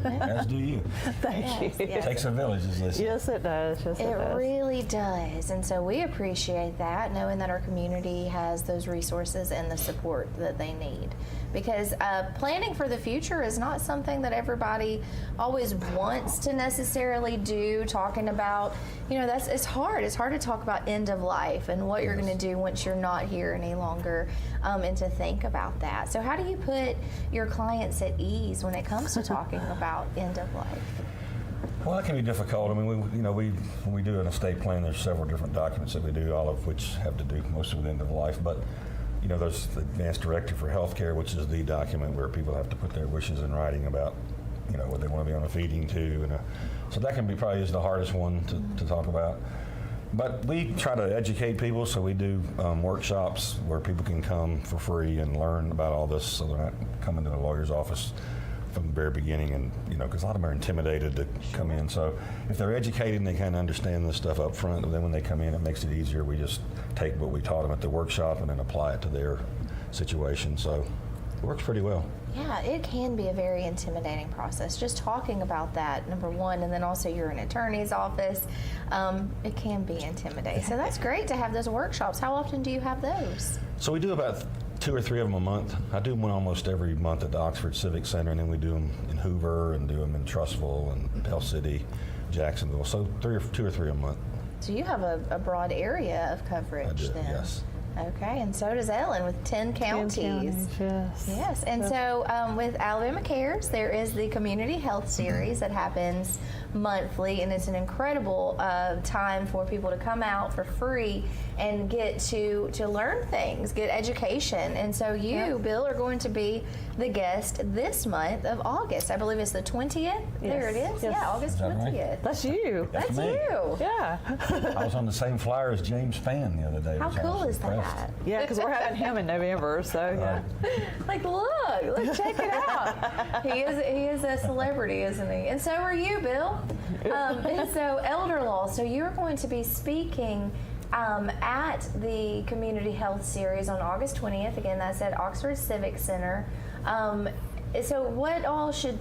As do you. Thank you. It takes a village, as they say. Yes, it does. Yes, it It does. really does. And so we appreciate that, knowing that our community has those resources and the support that they need. Because planning for the future is not something that everybody always wants to necessarily do, talking about, it's hard. It's hard to talk about end of life and what you're going to do once you're not here any longer, and to think about that. So how do you put your clients at ease when it comes to talking about end of life? Well, that can be difficult. I mean, when we do an estate plan, there's several different documents that we do, all of which have to do mostly with end of life. But there's the Advanced Directive for Healthcare, which is the document where people have to put their wishes in writing about, what they want to be on a feeding tube, so that can be probably is the hardest one to talk about. But we try to educate people, so we do workshops where people can come for free and learn about all this, so they're not coming to the lawyer's office from the very beginning, and because a lot of them are intimidated to come in. So if they're educated and they kind of understand this stuff up front, then when they come in, it makes it easier. We just take what we taught them at the workshop and then apply it to their situation. So it works pretty well. Yeah, it can be a very intimidating process. Just talking about that, number one, and then also you're in an attorney's office, it can be intimidating. So that's great to have those workshops. How often do you have those? So we do about 2 or 3 of them a month. I do one almost every month at the Oxford Civic Center, and then we do them in Hoover and do them in Trussville and Pell City, Jacksonville. So 2 or 3 a month. So you have a broad area of coverage I do, then. yes. Okay, and so does Ellen with 10 counties. 10 counties, yes. Yes, and so with Alabama Cares, there is the Community Health Series that happens monthly, and it's an incredible time for people to come out for free and get to learn things, get education. And so you, Bill, are going to be the guest this month of August. I believe it's the 20th. There it is. Yes. Yeah, August Is that right? 20th. That's you. That's That's me. you. Yeah. I was on the same flyer as James Spann the other day. How which I cool was is impressed. that? Yeah, because we're having him in November, so yeah. Like, look, check it out. He is a celebrity, isn't he? And so are you, Bill. And so elder law. So you're going to be speaking at the Community Health Series on August 20th. Again, that's at Oxford Civic Center. So what all should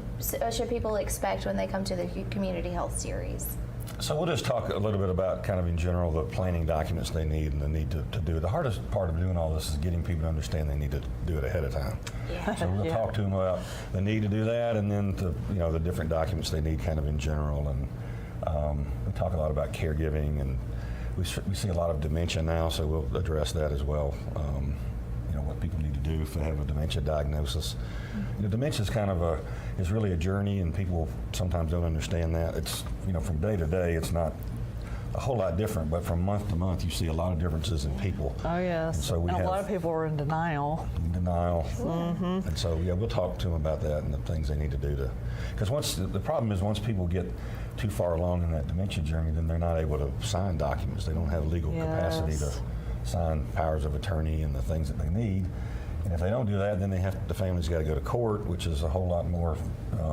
people expect when they come to the Community Health Series? So we'll just talk a little bit about kind of in general the planning documents they need and the need to do it. The hardest part of doing all this is getting people to understand they need to do it ahead of time. Yeah. So we'll talk to them about the need to do that, and then the different documents they need kind of in general. And we talk a lot about caregiving, and we see a lot of dementia now, so we'll address that as well. What people need to do if they have a dementia diagnosis. Dementia is kind of is really a journey, and people sometimes don't understand that. It's from day to day, it's not a whole lot different, but from month to month, you see a lot of differences in people. Oh, yes. And so we a have lot of people are in denial. denial, and so we'll talk to them about that and the things they need to do because the problem is once people get too far along in that dementia journey, then they're not able to sign documents. They don't have legal capacity to sign powers of attorney and the things that they need. And if they don't do that, then the family's got to go to court, which is a whole lot more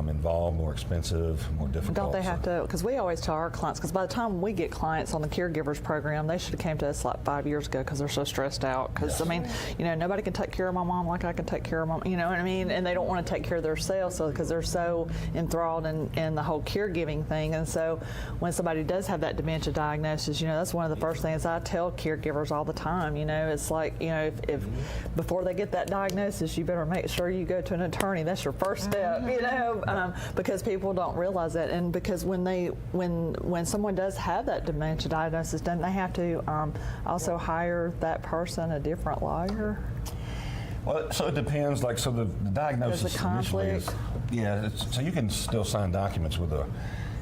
involved, more expensive, more difficult. Don't they have to, because we always tell our clients, because by the time we get clients on the caregivers program, they should have came to us like 5 years ago because they're so stressed out. Because, I mean, nobody can take care of my mom like I can take care of my, you know what I mean? And they don't want to take care of themselves because they're so enthralled in the whole caregiving thing. And so when somebody does have that dementia diagnosis, that's one of the first things I tell caregivers all the time. It's like, if before they get that diagnosis, you better make sure you go to an attorney. That's your first step, because people don't realize that. And because when someone does have that dementia diagnosis, don't they have to also hire that person a different lawyer? Well, so it depends. Like, so the diagnosis There's a conflict. So you can still sign documents with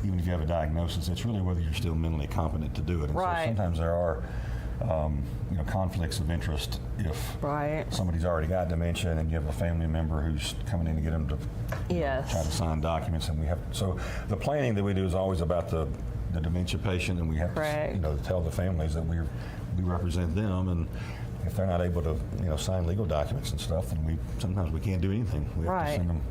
even if you have a diagnosis. It's really whether you're still mentally competent to do it. And Right. so sometimes there are conflicts of interest if somebody's already got dementia and you have a family member who's coming in to get them to try to sign documents, and so the planning that we do is always about the dementia patient, and we have to tell the families that we represent them, and if they're not able to sign legal documents and stuff, then sometimes we can't do anything. We have to send them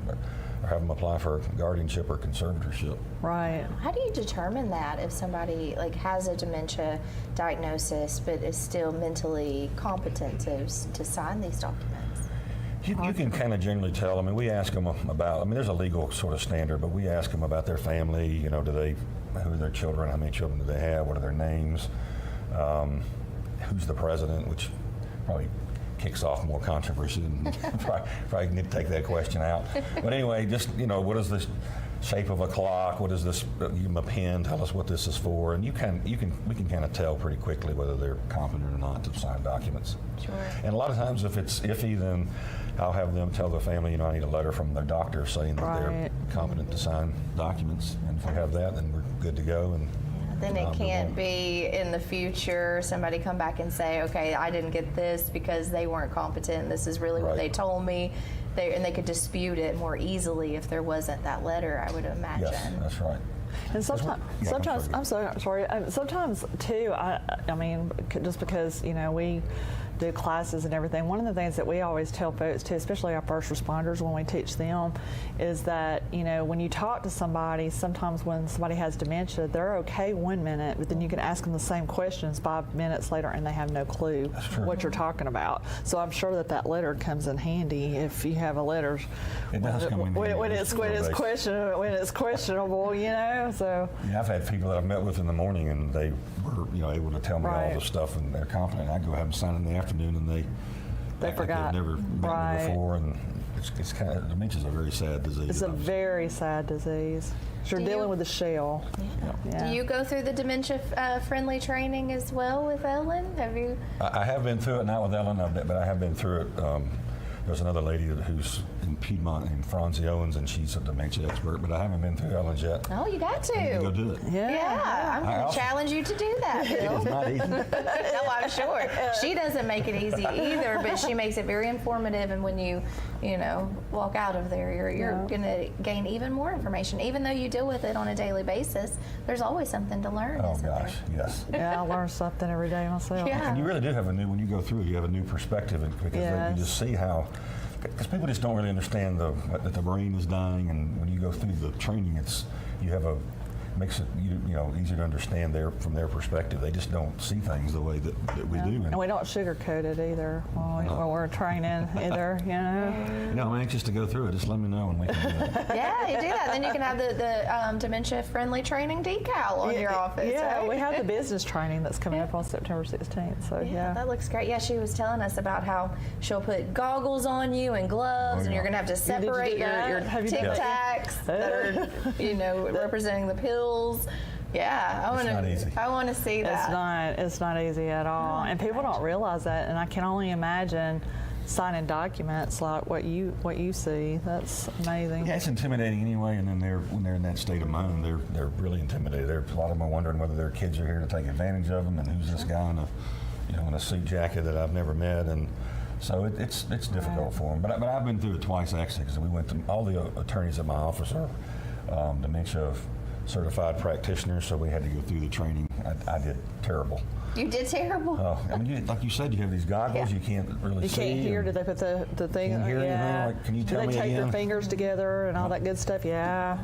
or have them apply for guardianship or conservatorship. Right. How do you determine that if somebody has a dementia diagnosis but is still mentally competent to sign these documents? You can kind of generally tell. I mean, we ask them about. I mean, there's a legal sort of standard, but we ask them about their family. You know, who are their children? How many children do they have? What are their names? Who's the president? Which probably kicks off more controversy. And probably need to take that question out. But anyway, just what is this shape of a clock? What is this? Give them a pen. Tell us what this is for. And we can kind of tell pretty quickly whether they're competent or not to sign documents. Sure. And a lot of times, if it's iffy, then I'll have them tell the family, I need a letter from their doctor saying that they're competent to sign documents. And if we have that, then we're good to go. And then it can't be in the future somebody come back and say, okay, I didn't get this because they weren't competent. This is really what they told me. And they could dispute it more easily if there wasn't that letter, I would imagine. Yes, that's right. And sometimes, I'm sorry. Sometimes too, I mean, just because we do classes and everything, one of the things that we always tell folks too, especially our first responders when we teach them, is that when you talk to somebody, sometimes when somebody has dementia, they're okay 1 minute, but then you can ask them the same questions 5 minutes later, and they have no clue what you're talking about. So I'm sure that letter comes in handy if you have a letter. It does come in handy when it's questionable, So yeah, I've had people that I've met with in the morning, and they were able to tell me all the stuff, and they're confident. I go have them sign in the afternoon, and they forgot. They've never met me before, and it's kind of dementia's a very sad disease. It's a very sad disease. You're dealing with a shell. Yeah. Do you go through the dementia-friendly training as well with Ellen? Have you? I have been through it, not with Ellen, but I have been through it. There's another lady who's in Piedmont named Franzi Owens, and she's a dementia expert, but I haven't been through Ellen's yet. Oh, you got to. I need to go do it. Yeah, I'm going to challenge you to do that, Bill. It's not easy. No, I'm sure. She doesn't make it easy either, but she makes it very informative, and when you walk out of there, you're going to gain even more information. Even though you deal with it on a daily basis, there's always something to learn, Oh, isn't gosh, there? yes. Yeah, I learn something every day myself. Yeah. And you really do have when you go through it, you have a new perspective, because you just see how, because people just don't really understand that the brain is dying, and when you go through the training, makes it easier to understand from their perspective. They just don't see things the way that we do. And we don't sugarcoat it either when we're training either, I'm anxious to go through it. Just let me know and we can do it. Yeah, you do that. Then you can have the dementia-friendly training decal on your office. Yeah, right? we have the business training that's coming up on September 16th. So yeah, that looks great. Yeah, she was telling us about how she'll put goggles on you and gloves, and you're going to have to separate your Tic Tacs that are, representing the pills. Yeah, I want to see that. It's not easy at all, and people don't realize that. And I can only imagine signing documents like what you see. That's amazing. Yeah, it's intimidating anyway. And then when they're in that state of mind, they're really intimidated. A lot of them are wondering whether their kids are here to take advantage of them, and who's this guy in a suit jacket that I've never met, and so it's difficult for them. But I've been through it twice actually, because we went to all the attorneys at my office are dementia certified practitioners, so we had to go through the training. I did terrible. You did terrible? Oh, I mean, like you said, you have these goggles, you can't really see. You can't hear. Did they put the thing? Can't hear anything? Like, can you tell me Do they take again? their fingers together and all that good stuff? Yeah.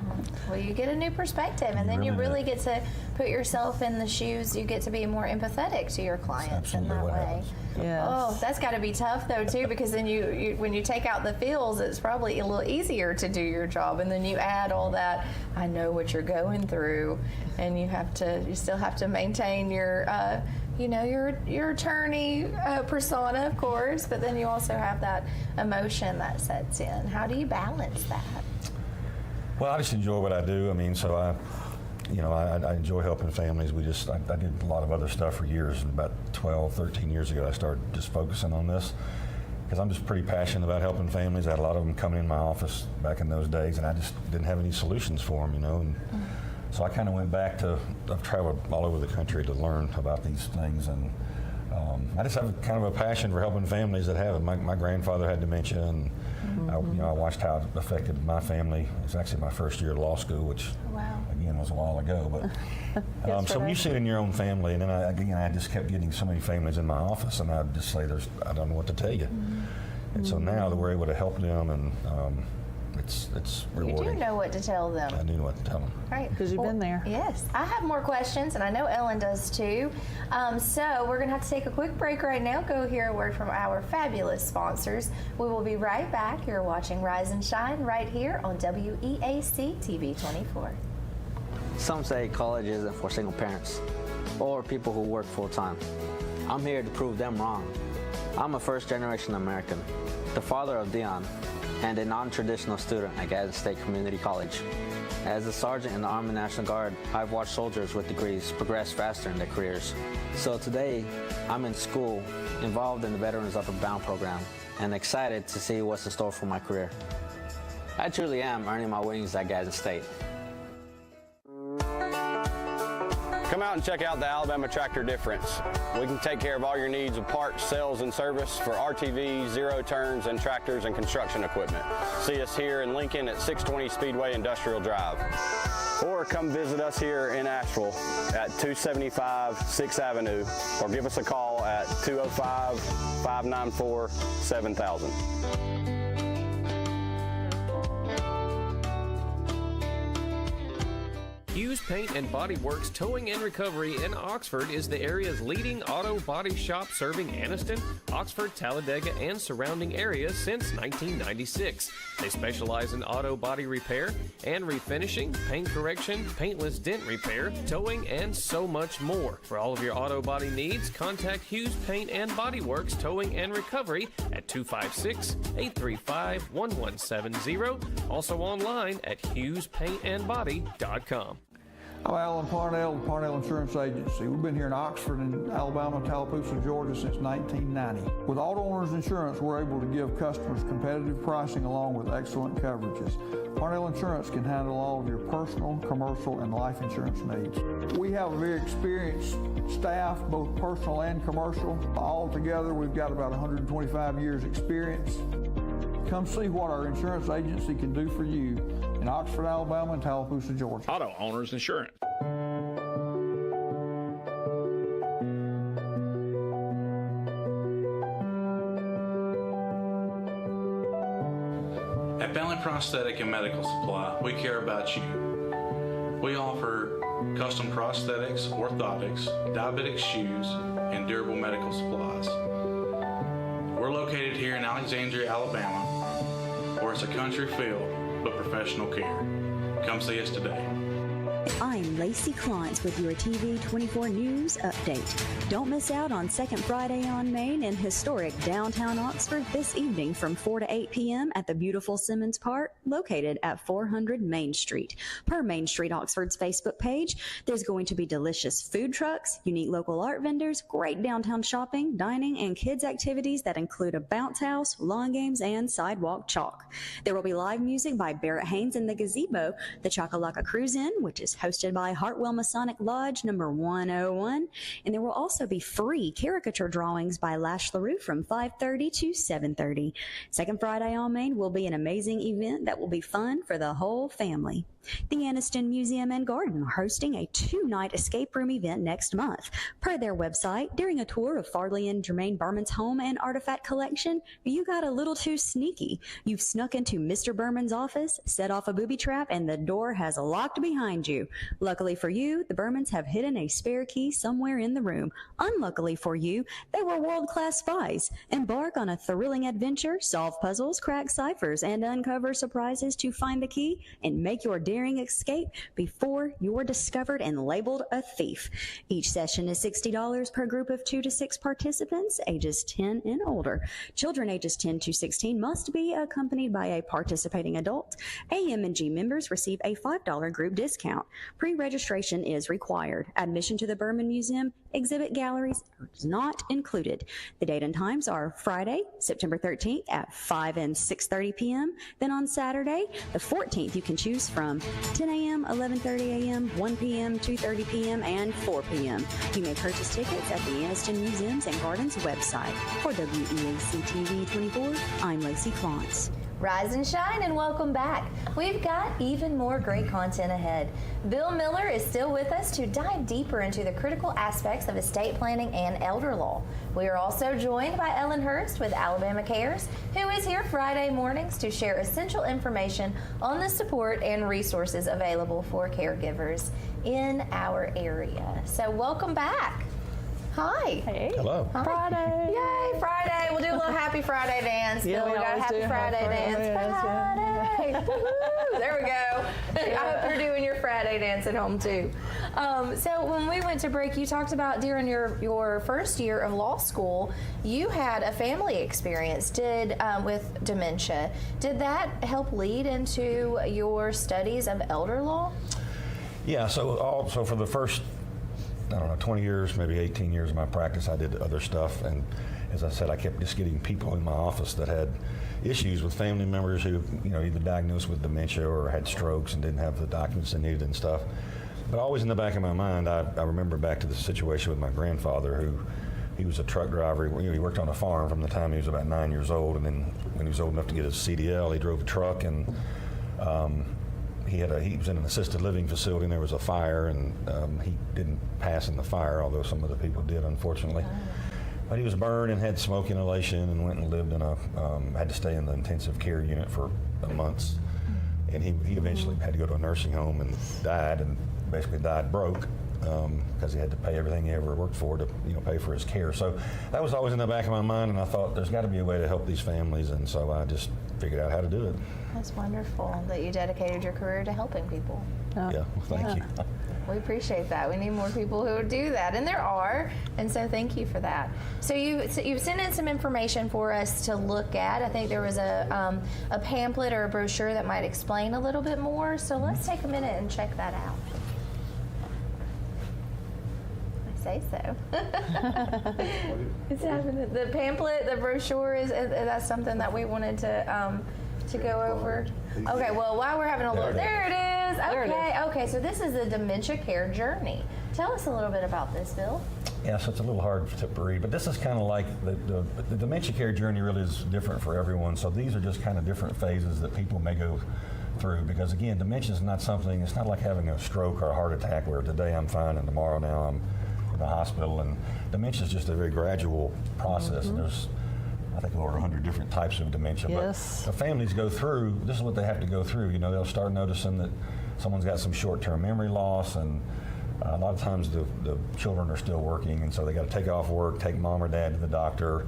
Well, you get a new perspective, and then you really get to put yourself in the shoes. You get to be more empathetic to your clients in that way. Yes. Oh, that's got to be tough though too, because then you when you take out the feels, it's probably a little easier to do your job, and then you add all that. I know what you're going through, and you still have to maintain your your attorney persona, of course, but then you also have that emotion that sets in. How do you balance that? Well, I just enjoy what I do. I mean, so I enjoy helping families. I did a lot of other stuff for years, and about 12, 13 years ago, I started just focusing on this, because I'm just pretty passionate about helping families. I had a lot of them coming in my office back in those days, and I just didn't have any solutions for them, and so I kind of went back I've traveled all over the country to learn about these things, and I just have kind of a passion for helping families that have it. My grandfather had dementia, and I watched how it affected my family. It's actually my first year of law school, which again was a while ago. But so when you see it in your own family, and then I just kept getting so many families in my office, and I'd just say, I don't know what to tell you. And so now that we're able to help them, and it's You rewarding. do know what to tell them. I do know what to tell them. Right. 'Cause you've been there. Yes. I have more questions, and I know Ellen does too. So we're going to have to take a quick break right now. Go hear a word from our fabulous sponsors. We will be right back. You're watching Rise and Shine right here on WEAC TV 24. Some say college isn't for single parents or people who work full-time. I'm here to prove them wrong. I'm a first-generation American, the father of Dion, and a non-traditional student at Gadsden State Community College. As a sergeant in the Army National Guard, I've watched soldiers with degrees progress faster in their careers. So today, I'm in school, involved in the Veterans Upward Bound program, and excited to see what's in store for my career. I truly am earning my wings at Gadsden State. Come out and check out the Alabama Tractor Difference. We can take care of all your needs of parts, sales, and service for RTVs, zero turns, and tractors and construction equipment. See us here in Lincoln at 620 Speedway Industrial Drive. Or come visit us here in Asheville at 275 6th Avenue, or give us a call at 205-594-7000. Hughes Paint and Body Works Towing and Recovery in Oxford is the area's leading auto body shop, serving Anniston, Oxford, Talladega, and surrounding areas since 1996. They specialize in auto body repair and refinishing, paint correction, paintless dent repair, towing, and so much more. For all of your auto body needs, contact Hughes Paint and Body Works Towing and Recovery at 256-835-1170. Also online at HughesPaintandBody.com. I'm Alan Parnell, with Parnell Insurance Agency. We've been here in Oxford and Alabama, Tallapoosa, Georgia since 1990. With Auto Owners Insurance, we're able to give customers competitive pricing along with excellent coverages. Parnell Insurance can handle all of your personal, commercial, and life insurance needs. We have a very experienced staff, both personal and commercial. All together, we've got about 125 years experience. Come see what our insurance agency can do for you in Oxford, Alabama, and Tallapoosa, Georgia. Auto Owners Insurance. At Family Prosthetic and Medical Supply, we care about you. We offer custom prosthetics, orthotics, diabetic shoes, and durable medical supplies. We're located here in Alexandria, Alabama, where it's a country feel but professional care. Come see us today. I'm Lacey Klontz with your TV 24 News Update. Don't miss out on Second Friday on Main in historic downtown Oxford this evening from 4 to 8 p.m. at the beautiful Simmons Park, located at 400 Main Street. Per Main Street Oxford's Facebook page, there's going to be delicious food trucks, unique local art vendors, great downtown shopping, dining, and kids' activities that include a bounce house, lawn games, and sidewalk chalk. There will be live music by Barrett Haynes and the Gazebo, the Chakalaka Cruise In, which is hosted by Hartwell Masonic Lodge number 101, and there will also be free caricature drawings by Lash LaRue from 5:30 to 7:30. Second Friday on Main will be an amazing event that will be fun for the whole family. The Anniston Museum and Garden are hosting a 2-night escape room event next month. Per their website, during a tour of Farley and Jermaine Berman's home and artifact collection, you got a little too sneaky. You've snuck into Mr. Berman's office, set off a booby trap, and the door has locked behind you. Luckily for you, the Bermans have hidden a spare key somewhere in the room. Unluckily for you, they were world-class spies. Embark on a thrilling adventure, solve puzzles, crack ciphers, and uncover surprises to find the key and make your daring escape before you're discovered and labeled a thief. Each session is $60 per group of 2 to 6 participants, ages 10 and older. Children ages 10 to 16 must be accompanied by a participating adult. AM&G members receive a $5 group discount. Pre-registration is required. Admission to the Berman Museum exhibit galleries is not included. The date and times are Friday, September 13th at 5 and 6:30 p.m. Then on Saturday, the 14th, you can choose from 10 a.m., 11:30 a.m., 1 p.m., 2:30 p.m., and 4 p.m. You may purchase tickets at the Anniston Museums and Gardens website. For WEAC TV 24, I'm Lacey Klontz. Rise and shine and welcome back. We've got even more great content ahead. Bill Miller is still with us to dive deeper into the critical aspects of estate planning and elder law. We are also joined by Ellen Hurst with Alabama Cares, who is here Friday mornings to share essential information on the support and resources available for caregivers in our area. So welcome back. Hi. Hey. Hello. Hi. Friday. Yay, Friday. We'll do a little happy Friday dance. Yeah, Bill, we got a always happy do. Friday Happy dance. Friday dance, Friday. Woo-hoo. There we go. I hope you're doing your Friday dance at home too. So when we went to break, you talked about during your first year of law school, you had a family experience with dementia. Did that help lead into your studies of elder law? Yeah, so for the first, 20 years, maybe 18 years of my practice, I did other stuff. And as I said, I kept just getting people in my office that had issues with family members who, either diagnosed with dementia or had strokes and didn't have the documents they needed and stuff. But always in the back of my mind, I remember back to the situation with my grandfather he was a truck driver. He worked on a farm from the time he was about 9 years old. And then when he was old enough to get his CDL, he drove a truck and he was in an assisted living facility and there was a fire and he didn't pass in the fire, although some other people did, unfortunately. But he was burned and had smoke inhalation and went and lived in had to stay in the intensive care unit for months. And he eventually had to go to a nursing home and died, and basically died broke because he had to pay everything he ever worked for to pay for his care. So that was always in the back of my mind, and I thought there's got to be a way to help these families, and so I just figured out how to do it. That's wonderful that you dedicated your career to helping people. Yeah, well, thank you. We appreciate that. We need more people who do that, and there are, and so thank you for that. So you've sent in some information for us to look at. I think there was a pamphlet or a brochure that might explain a little bit more, so let's take a minute and check that out. I say so. It's happening. The pamphlet, the brochure, is that's something that we wanted to go over? Okay, well, while we're having a look, there it is. Okay, so this is the dementia care journey. Tell us a little bit about this, Bill. Yeah, so it's a little hard to read, but this is kind of like the dementia care journey really is different for everyone. So these are just kind of different phases that people may go through, because again, dementia is not something, it's not like having a stroke or a heart attack where today I'm fine and tomorrow now I'm in the hospital. And dementia is just a very gradual process. And there's, I think, over 100 different types of dementia. Yes. But the families go through, this is what they have to go through. They'll start noticing that someone's got some short-term memory loss, and a lot of times the children are still working, and so they got to take off work, take mom or dad to the doctor.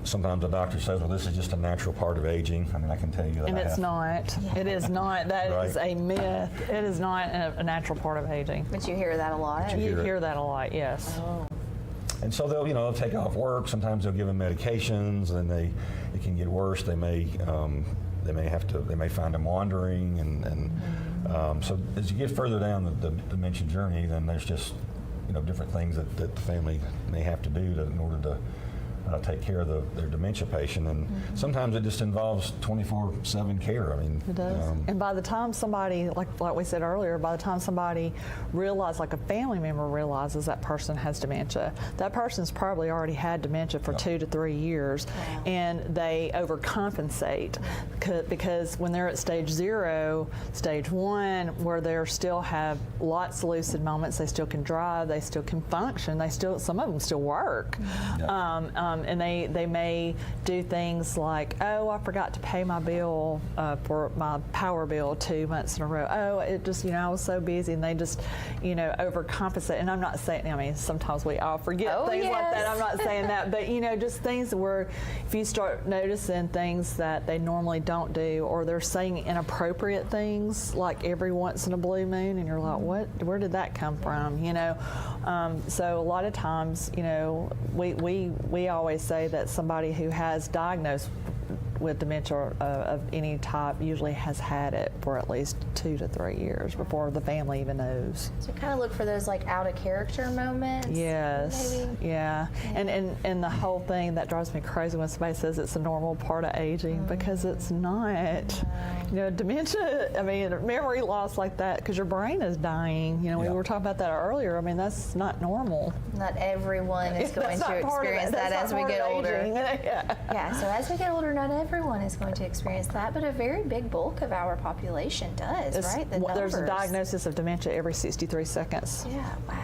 Sometimes the doctor says, well, this is just a natural part of aging. I mean, I can tell you that. And it's not. It is not. That Right. is a myth. It is not a natural part of aging. But you hear that a lot. You hear that a lot, yes. Oh. And so they'll take off work. Sometimes they'll give them medications, and it can get worse. They may find them wandering, and so as you get further down the dementia journey, then there's just different things that the family may have to do in order to take care of their dementia patient, and sometimes it just involves 24/7 care. I mean, It does. And by the time somebody, like we said earlier, by the time somebody realizes, like a family member realizes that person has dementia, that person's probably already had dementia for 2 to 3 years, and they overcompensate because when they're at stage 0, stage 1, where they still have lots of lucid moments, they still can drive, they still can function, some of them still work. And they may do things like, oh, I forgot to pay my bill for my power bill 2 months in a row. Oh, it just, I was so busy, and they just, overcompensate. And I'm not saying, sometimes we all forget things like that. I'm not saying that, but just things where if you start noticing things that they normally don't do, or they're saying inappropriate things like every once in a blue moon, and you're like, what? Where did that come from? So a lot of times, we always say that somebody who has diagnosed with dementia of any type usually has had it for at least 2 to 3 years before the family even knows. So kind of look for those like out of character moments. Yes. Maybe? Yeah. And the whole thing that drives me crazy when somebody says it's a normal part of aging, because it's not. You know, dementia, I mean, memory loss like that, because your brain is dying. You know, we Yeah. were talking about that earlier. I mean, that's not normal. Not everyone is going to experience that as we get older. Yeah, so as we get older, not everyone is going to experience that, but a very big bulk of our population does, right? The There's a numbers. diagnosis of dementia every 63 seconds. Yeah, wow.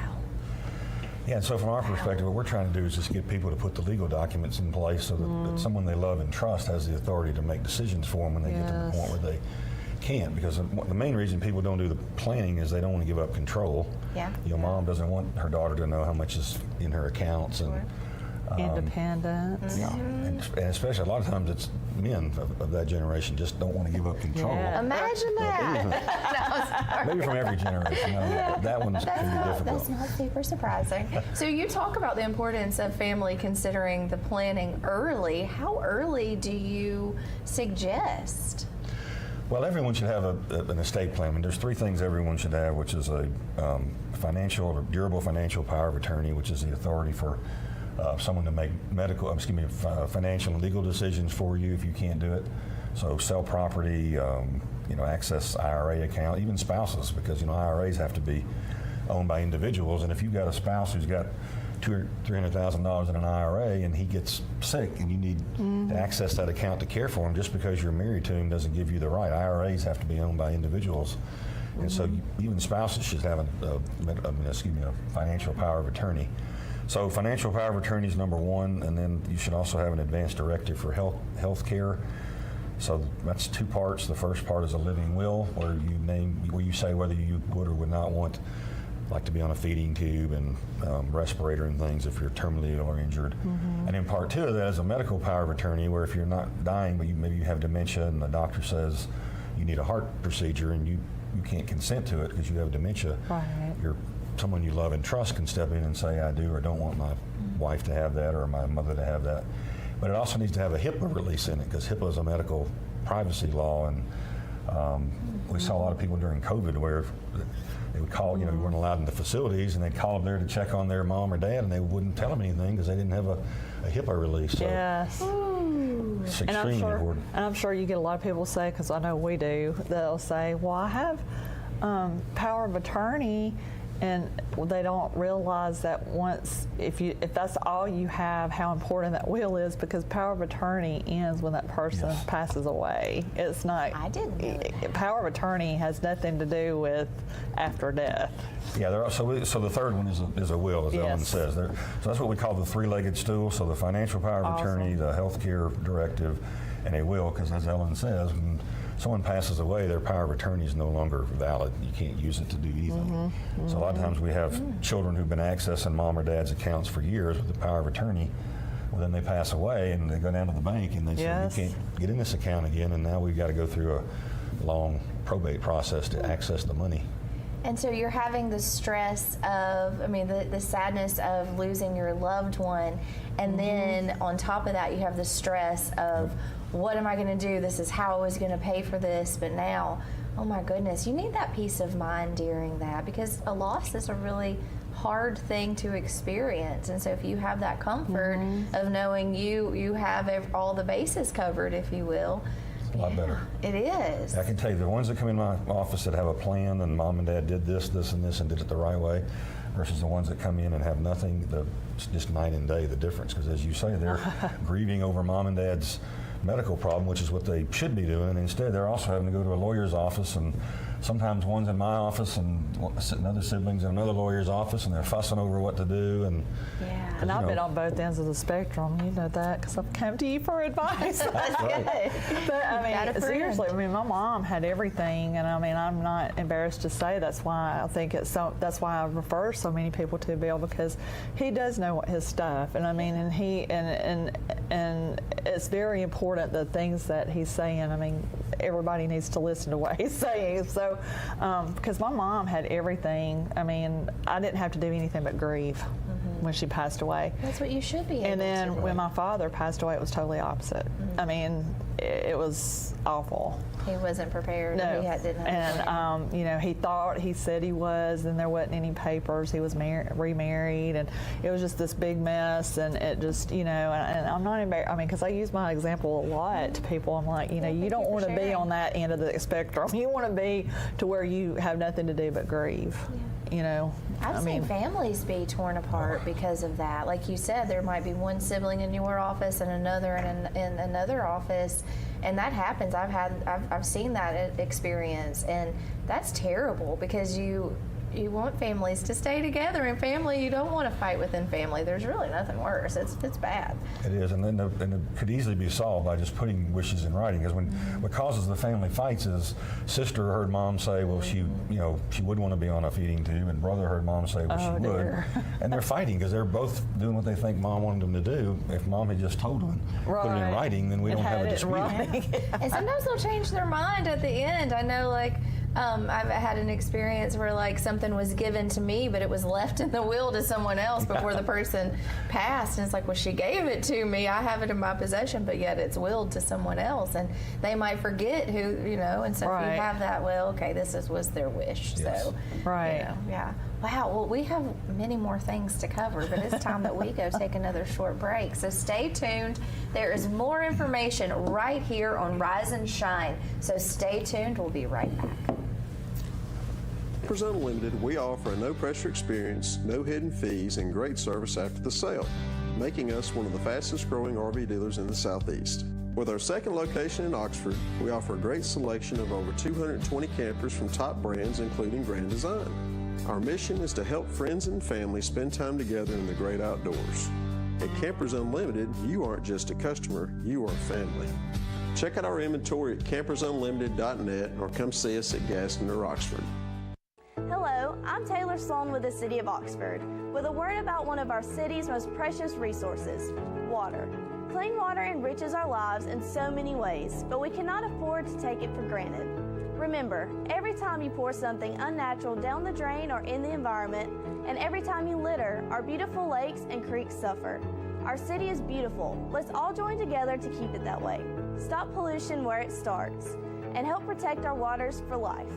Yeah, and so from our perspective, what we're trying to do is just get people to put the legal documents in place so that someone they love and trust has the authority to make decisions for them when they get to the Yes. point where they can't. Because the main reason people don't do the planning is they don't want to give up control. Yeah. You know, mom doesn't want her daughter to know how much is in her accounts. And Independence. yeah, and especially a lot of times it's men of that generation just don't want to give up control. Yeah. Imagine that. Maybe from every generation. I don't know, but that one's can be difficult. That's not super surprising. So you talk about the importance of family considering the planning early. How early do you suggest? Well, everyone should have an estate plan. I mean, there's three things everyone should have, which is a financial or durable financial power of attorney, which is the authority for someone to make financial and legal decisions for you if you can't do it. So sell property, access IRA account, even spouses, because IRAs have to be owned by individuals. And if you've got a spouse who's got $300,000 in an IRA and he gets sick and you need to access that account to care for him, just because you're married to him doesn't give you the right. IRAs have to be owned by individuals. And so even spouses should have a financial power of attorney. So financial power of attorney is number one, and then you should also have an advance directive for health care. So that's two parts. The first part is a living will, where you say whether you would or would not want, like, to be on a feeding tube and respirator and things if you're terminally ill or injured. And then part two of that is a medical power of attorney, where if you're not dying, but maybe you have dementia and the doctor says you need a heart procedure and you can't consent to it because you have dementia. Right. Someone you love and trust can step in and say, I do or don't want my wife to have that or my mother to have that. But it also needs to have a HIPAA release in it, because HIPAA is a medical privacy law. And we saw a lot of people during COVID where they would call, we weren't allowed in the facilities, and they'd call them there to check on their mom or dad, and they wouldn't tell them anything because they didn't have a HIPAA release. So Yes. it's And extremely important. I'm sure you get a lot of people say, because I know we do, they'll say, well, I have power of attorney, and they don't realize that if that's all you have, how important that will is, because power of attorney ends when that person Yes. passes away. It's not. I didn't know that. Power of attorney has nothing to do with after death. Yeah, so the third one is a will, as Ellen Yes. says. So that's what we call the three-legged stool. So the financial power of attorney, the health care directive, and a will, because as Ellen says, when someone passes away, their power of attorney is no longer valid. You can't use it to do anything. So a lot of times we have children who've been accessing mom or dad's accounts for years with the power of attorney. Well, then they pass away and they go down to the bank and they Yes. say, you can't get in this account again, and now we've got to go through a long probate process to access the money. And so you're having the stress of, the sadness of losing your loved one. And then on top of that, you have the stress of, what am I going to do? This is how I was going to pay for this. But now, oh my goodness, you need that peace of mind during that, because a loss is a really hard thing to experience. And so if you have that comfort of knowing you have all the bases covered, if you will, A lot better. it is. I can tell you, the ones that come in my office that have a plan and mom and dad did this, this, and this, and did it the right way, versus the ones that come in and have nothing, it's just night and day, the difference. Because as you say, they're grieving over mom and dad's medical problem, which is what they should be doing. And instead, they're also having to go to a lawyer's office, and sometimes one's in my office and another sibling's in another lawyer's office, and they're fussing over what to do. And Yeah. And I've been on both ends of the spectrum. You know that, because I've come to you for advice. That's good. But Got a friend. seriously, my mom had everything, and I'm not embarrassed to say that's why I think that's why I refer so many people to Bill, because he does know his stuff, and and it's very important, the things that he's saying. Everybody needs to listen to what he's saying. So, because my mom had everything. I didn't have to do anything but grieve when she passed away. That's what you should be able And then to do. when my father passed away, it was totally opposite. it was awful. He wasn't prepared. No, He didn't have a plan. and you know, he said he was, and there wasn't any papers. He was remarried, and it was just this big mess. And it just, you know, and I'm not embarrassed. I mean, because I use my example a lot to people. I'm like, you know, you don't want to be on that end of the spectrum. You want to be to where you have nothing to do but grieve. You know, I've seen families be torn apart because of that. Like you said, there might be one sibling in your office and another in another office, and that happens. I've seen that experience, and that's terrible because you want families to stay together, and family, you don't want to fight within family. There's really nothing worse. It's bad. It is, and it could easily be solved by just putting wishes in writing. Because what causes the family fights is sister heard mom say, well, she would want to be on a feeding tube, and brother heard mom say, well, she would, and they're fighting because they're both doing what they think mom wanted them to do. If mom had just told them, put it in writing, then we don't have a dispute. And sometimes they'll change their mind at the end. I know, like. I've had an experience where like something was given to me, but it was left in the will to someone else before the person passed. And it's like, well, she gave it to me. I have it in my possession, but yet it's willed to someone else. And they might forget who, you know, and so if you have that will, okay, was their wish. Yes. So, you know, yeah. Wow, well, we have many more things to cover, but it's time that we go take another short break. So stay tuned. There is more information right here on Rise and Shine. So stay tuned. We'll be right back. Campers Unlimited, we offer a no-pressure experience, no hidden fees, and great service after the sale, making us one of the fastest-growing RV dealers in the Southeast. With our second location in Oxford, we offer a great selection of over 220 campers from top brands, including Grand Design. Our mission is to help friends and family spend time together in the great outdoors. At Campers Unlimited, you aren't just a customer, you are family. Check out our inventory at campersunlimited.net or come see us at Gaston or Oxford. Hello, I'm Taylor Sloan with the City of Oxford, with a word about one of our city's most precious resources, water. Clean water enriches our lives in so many ways, but we cannot afford to take it for granted. Remember, every time you pour something unnatural down the drain or in the environment, and every time you litter, our beautiful lakes and creeks suffer. Our city is beautiful. Let's all join together to keep it that way. Stop pollution where it starts, and help protect our waters for life.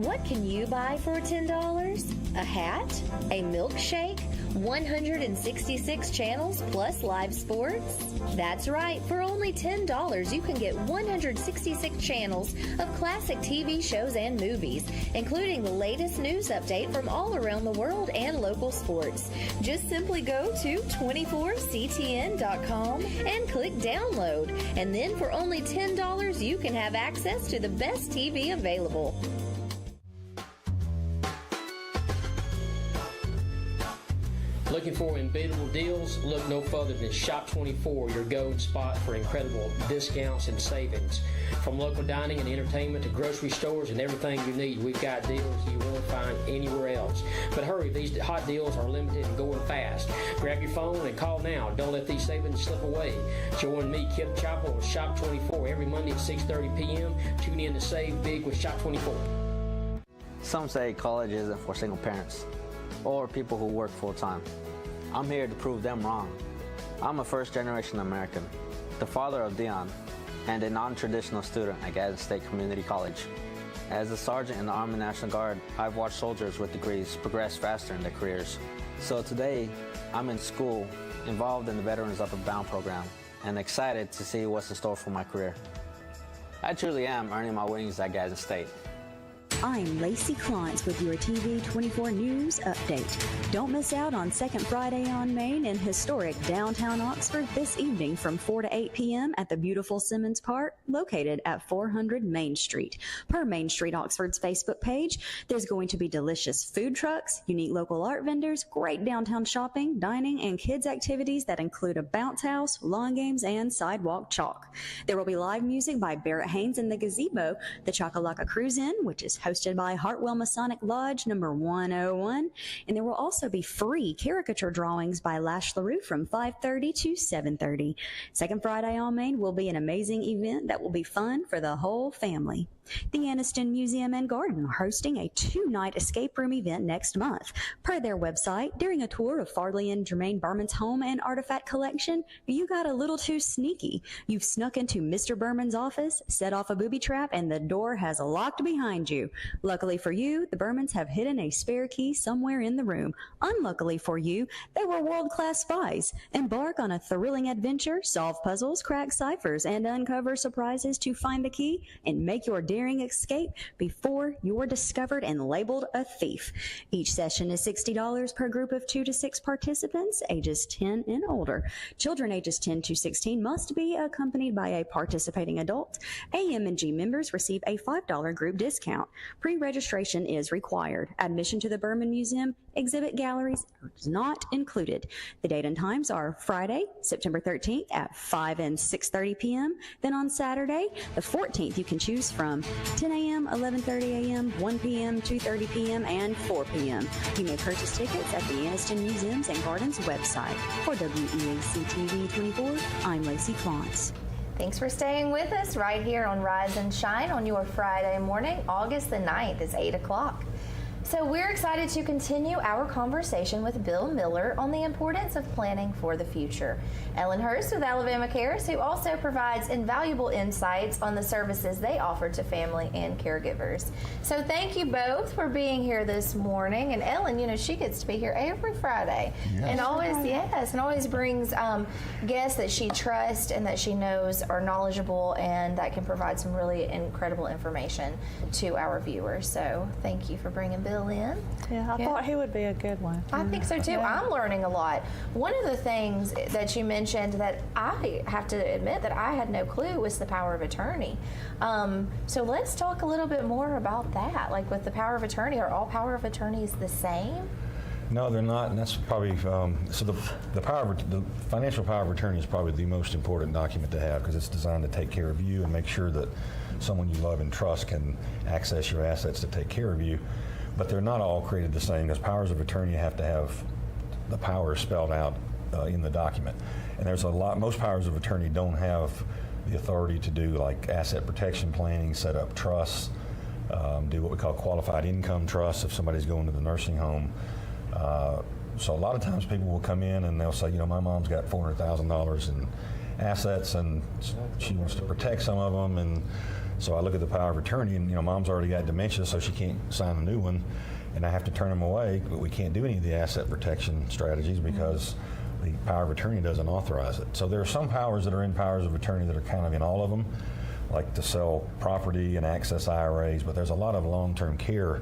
What can you buy for $10? A hat? A milkshake? 166 channels plus live sports? That's right, for only $10 you can get 166 channels of classic TV shows and movies, including the latest news update from all around the world and local sports. Just simply go to 24ctn.com and click download, and then for only $10 you can have access to the best TV available. Looking for unbeatable deals? Look no further than Shop 24, your go-to spot for incredible discounts and savings. From local dining and entertainment to grocery stores and everything you need, we've got deals you won't find anywhere else. But hurry, these hot deals are limited and going fast. Grab your phone and call now. Don't let these savings slip away. Join me, Kip Chapel, on Shop 24 every Monday at 6:30 p.m. Tune in to save big with Shop 24. Some say college isn't for single parents or people who work full-time. I'm here to prove them wrong. I'm a first-generation American, the father of Dion, and a non-traditional student at Gadsden State Community College. As a sergeant in the Army National Guard, I've watched soldiers with degrees progress faster in their careers. So today, I'm in school, involved in the Veterans Upward Bound program, and excited to see what's in store for my career. I truly am earning my wings at Gadsden State. I'm Lacey Klontz with your TV 24 News Update. Don't miss out on Second Friday on Main in historic downtown Oxford this evening from 4 to 8 p.m. at the beautiful Simmons Park, located at 400 Main Street. Per Main Street Oxford's Facebook page, there's going to be delicious food trucks, unique local art vendors, great downtown shopping, dining, and kids activities that include a bounce house, lawn games, and sidewalk chalk. There will be live music by Barrett Haynes and the Gazebo, the Chakalaka Cruise In, which is hosted by Hartwell Masonic Lodge number 101, and there will also be free caricature drawings by Lash LaRue from 5:30 to 7:30. Second Friday on Main will be an amazing event that will be fun for the whole family. The Anniston Museum and Garden are hosting a 2-night escape room event next month. Per their website, during a tour of Farley and Jermaine Berman's home and artifact collection, you got a little too sneaky. You've snuck into Mr. Berman's office, set off a booby trap, and the door has locked behind you. Luckily for you, the Bermans have hidden a spare key somewhere in the room. Unluckily for you, they were world-class spies. Embark on a thrilling adventure, solve puzzles, crack ciphers, and uncover surprises to find the key and make your daring escape before you're discovered and labeled a thief. Each session is $60 per group of 2 to 6 participants, ages 10 and older. Children ages 10 to 16 must be accompanied by a participating adult. AM&G members receive a $5 group discount. Pre-registration is required. Admission to the Berman Museum exhibit galleries is not included. The date and times are Friday, September 13th at 5 and 6:30 p.m. Then on Saturday, the 14th, you can choose from 10 a.m., 11:30 a.m., 1 p.m., 2:30 p.m., and 4 p.m. You may purchase tickets at the Anniston Museums and Gardens website. For WEAC TV 24, I'm Lacey Klontz. Thanks for staying with us right here on Rise and Shine on your Friday morning. August the 9th is 8 o'clock. So we're excited to continue our conversation with Bill Miller on the importance of planning for the future. Ellen Hurst with Alabama Cares, who also provides invaluable insights on the services they offer to family and caregivers. So thank you both for being here this morning. And Ellen, you know, she gets to be here every Friday. Yes. And always brings guests that she trusts and that she knows are knowledgeable and that can provide some really incredible information to our viewers. So thank you for bringing Bill in. Yeah, I thought he would be a good one. I think so too. Yeah. I'm learning a lot. One of the things that you mentioned that I have to admit that I had no clue was the power of attorney. So let's talk a little bit more about that. Like with the power of attorney, are all power of attorneys the same? No, they're not, and that's probably so. The financial power of attorney is probably the most important document to have because it's designed to take care of you and make sure that someone you love and trust can access your assets to take care of you. But they're not all created the same because powers of attorney have to have the power spelled out in the document. And there's most powers of attorney don't have the authority to do like asset protection planning, set up trusts, do what we call qualified income trusts if somebody's going to the nursing home. So a lot of times people will come in and they'll say, you know, my mom's got $400,000 in assets and she wants to protect some of them. And so I look at the power of attorney and, you know, mom's already got dementia, so she can't sign a new one. And I have to turn them away, but we can't do any of the asset protection strategies because the power of attorney doesn't authorize it. So there are some powers that are in powers of attorney that are kind of in all of them, like to sell property and access IRAs, but there's a lot of long-term care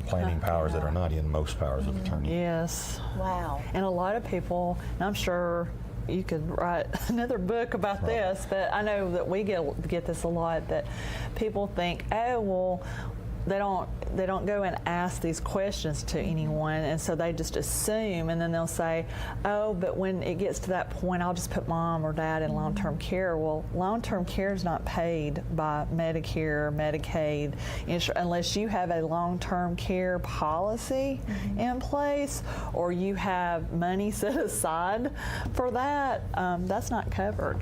planning powers that are not in most powers of attorney. Yes. Wow. And a lot of people, and I'm sure you could write another book about this, but I know that we get this a lot, that people think, oh, well, they don't go and ask these questions to anyone, and so they just assume, and then they'll say, oh, but when it gets to that point, I'll just put mom or dad in long-term care. Well, long-term care is not paid by Medicare or Medicaid unless you have a long-term care policy in place or you have money set aside for that. That's not covered.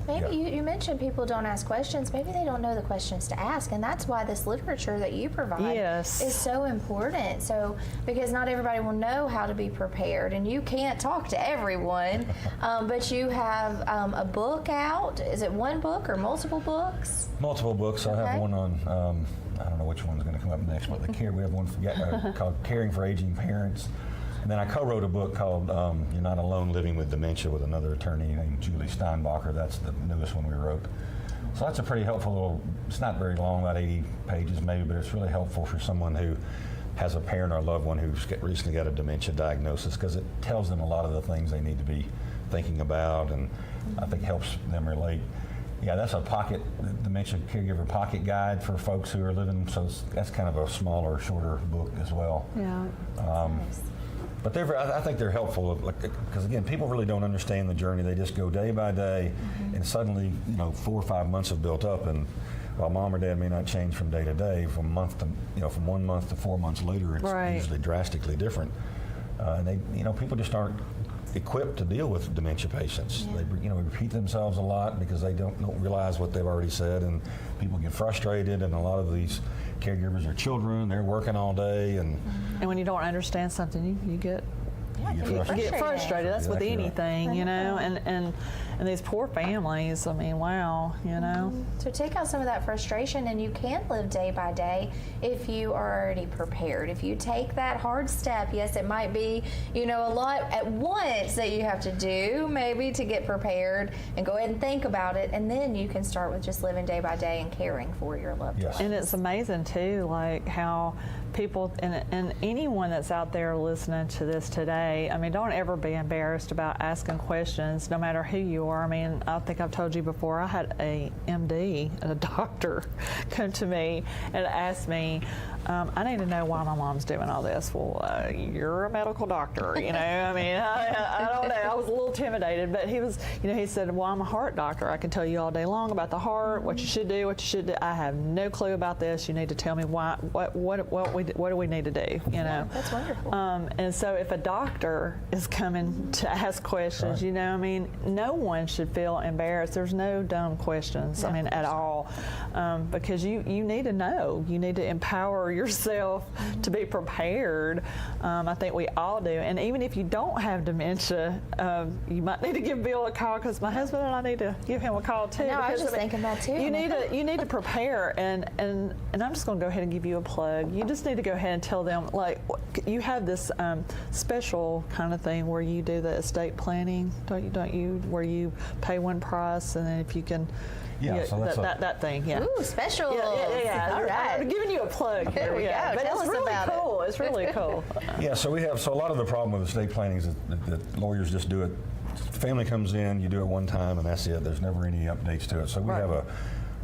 Maybe you mentioned people don't ask questions. Maybe they don't know the questions to ask, and that's why this literature that you provide is so important. So, because not everybody will know how to be prepared, and you can't talk to everyone, but you have a book out. Is it one book or multiple books? Multiple books. I have one on, I don't know which one's going to come up next, but we have one called Caring for Aging Parents. And then I co-wrote a book called You're Not Alone Living with Dementia with another attorney named Julie Steinbacher. That's the newest one we wrote. So that's a pretty helpful little, it's not very long, about 80 pages maybe, but it's really helpful for someone who has a parent or a loved one who's recently got a dementia diagnosis because it tells them a lot of the things they need to be thinking about and I think helps them relate. Yeah, that's a dementia caregiver pocket guide for folks who are living, so that's kind of a smaller, shorter book as well. Yeah. Nice. But I think they're helpful because again, people really don't understand the journey. They just go day by day, and suddenly, 4 or 5 months have built up. And while mom or dad may not change from day to day, from 1 month to 4 months later, it's usually drastically different. And people just aren't equipped to deal with dementia patients. They repeat themselves a lot because they don't realize what they've already said, and people get frustrated, and a lot of these caregivers are children. They're working all day, and when you don't understand something, you get frustrated. That's with Exactly anything, you know, and these poor families, I mean, wow, you know. So take out some of that frustration, and you can live day by day if you are already prepared. If you take that hard step, yes, it might be, a lot at once that you have to do, maybe to get prepared, and go ahead and think about it, and then you can start with just living day by day and caring for your loved ones. And it's amazing too, like how people and anyone that's out there listening to this today, I mean, don't ever be embarrassed about asking questions, no matter who you are. I mean, I think I've told you before, I had a MD, a doctor, come to me and ask me, I need to know why my mom's doing all this. Well, you're a medical doctor, I mean, I don't know. I was a little intimidated, but he was, he said, well, I'm a heart doctor. I can tell you all day long about the heart, what you should do, I have no clue about this. You need to tell me why, what do we need to do, That's wonderful. And so if a doctor is coming to ask questions, I mean, no one should feel embarrassed. There's no dumb questions, I mean, at all, because you need to know. You need to empower yourself to be prepared. I think we all do. And even if you don't have dementia, you might need to give Bill a call, because my husband and I need to give him a call too. No, I was just thinking that too. You need to prepare, and I'm just going to go ahead and give you a plug. You just need to go ahead and tell them, like, you have this special kind of thing where you do the estate planning, don't you? Where you pay one price, and then if you can. Yeah, so that's that thing. Yeah. Ooh, special. Yeah. All right. I'm giving you a plug. There we go. But Tell it's us really about cool. It's really cool. Yeah, so a lot of the problem with estate planning is that lawyers just do it. Family comes in, you do it one time, and that's it. There's never any updates to it. So we have what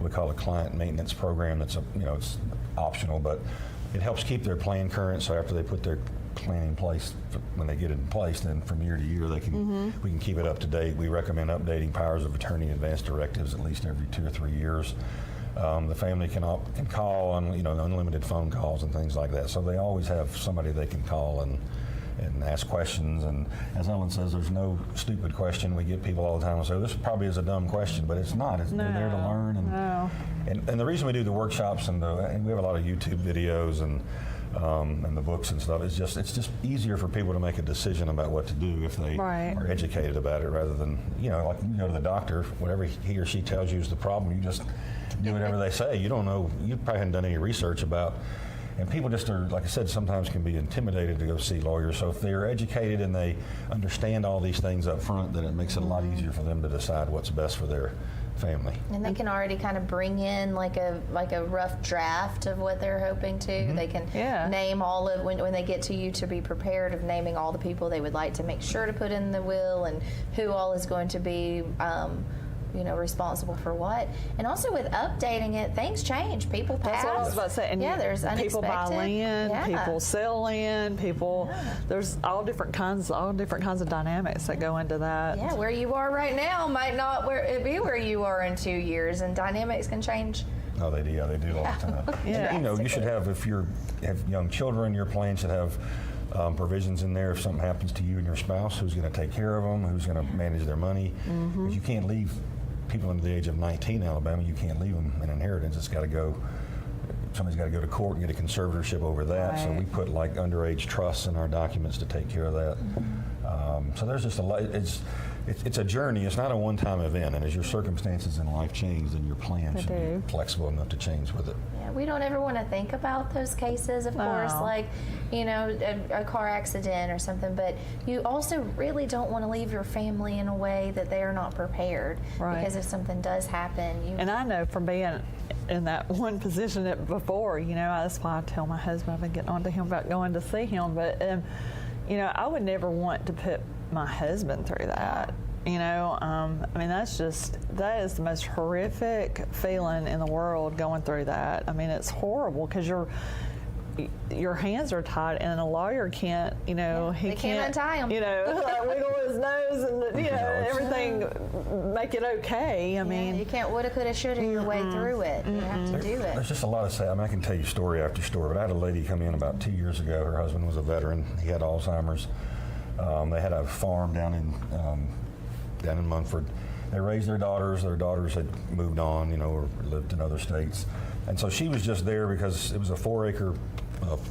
we call a client maintenance program that's it's optional, but it helps keep their plan current. So after they put their plan in place, when they get it in place, then from year to year we can keep it up to date. We recommend updating powers of attorney advance directives at least every 2 or 3 years. The family can call on unlimited phone calls and things like that. So they always have somebody they can call and ask questions. And as Ellen says, there's no stupid question. We get people all the time who say, this probably is a dumb question, but it's not. They're there to learn. And the reason we do the workshops and we have a lot of YouTube videos and the books and stuff, it's just easier for people to make a decision about what to do if they are educated about it, rather than, like you go to the doctor, whatever he or she tells you is the problem, you just do whatever they say. You don't know, you probably haven't done any research about. And people just are, like I said, sometimes can be intimidated to go see lawyers. So if they're educated and they understand all these things up front, then it makes it a lot easier for them to decide what's best for their family. And they can already kind of bring in like a rough draft of what they're hoping to. They can name all of, when they get to you, to be prepared of naming all the people they would like to make sure to put in the will, and who all is going to be responsible for what. And also with updating it, things change. People pass. That's what I was about to say. And there's unexpected. People buy land, people sell land, there's all different kinds of dynamics that go into that. Yeah, where you are right now might not be where you are in 2 years, and dynamics can change. Oh, they do all the time. You should have, if you have young children, your plan should have provisions in there if something happens to you and your spouse, who's going to take care of them, who's going to manage their money. Because you can't leave people under the age of 19 in Alabama, you can't leave them an inheritance. Somebody's got to go to court and get a conservatorship over that. So we put like underage trusts in our documents to take care of that. So there's just a lot. It's a journey. It's not a one-time event. And as your circumstances in life change, then your plan should be flexible enough to change with it. Yeah, we don't ever want to think about those cases, of course, like, a car accident or something, but you also really don't want to leave your family in a way that they are not prepared. Because if something does happen, And I know from being in that one position before, that's why I tell my husband, I've been getting on to him about going to see him, but, I would never want to put my husband through that. I mean, that is the most horrific feeling in the world, going through that. I mean, it's horrible because your hands are tied, and a lawyer can't, he can't untie them. Wiggle his nose and, everything, make it okay. I mean, you can't woulda, coulda, shoulda your way through it. You have to do it. There's just a lot of sad. I mean, I can tell you story after story, but I had a lady come in about 2 years ago. Her husband was a veteran. He had Alzheimer's. They had a farm down in Munford. They raised their daughters. Their daughters had moved on, or lived in other states. And so she was just there because it was a 4-acre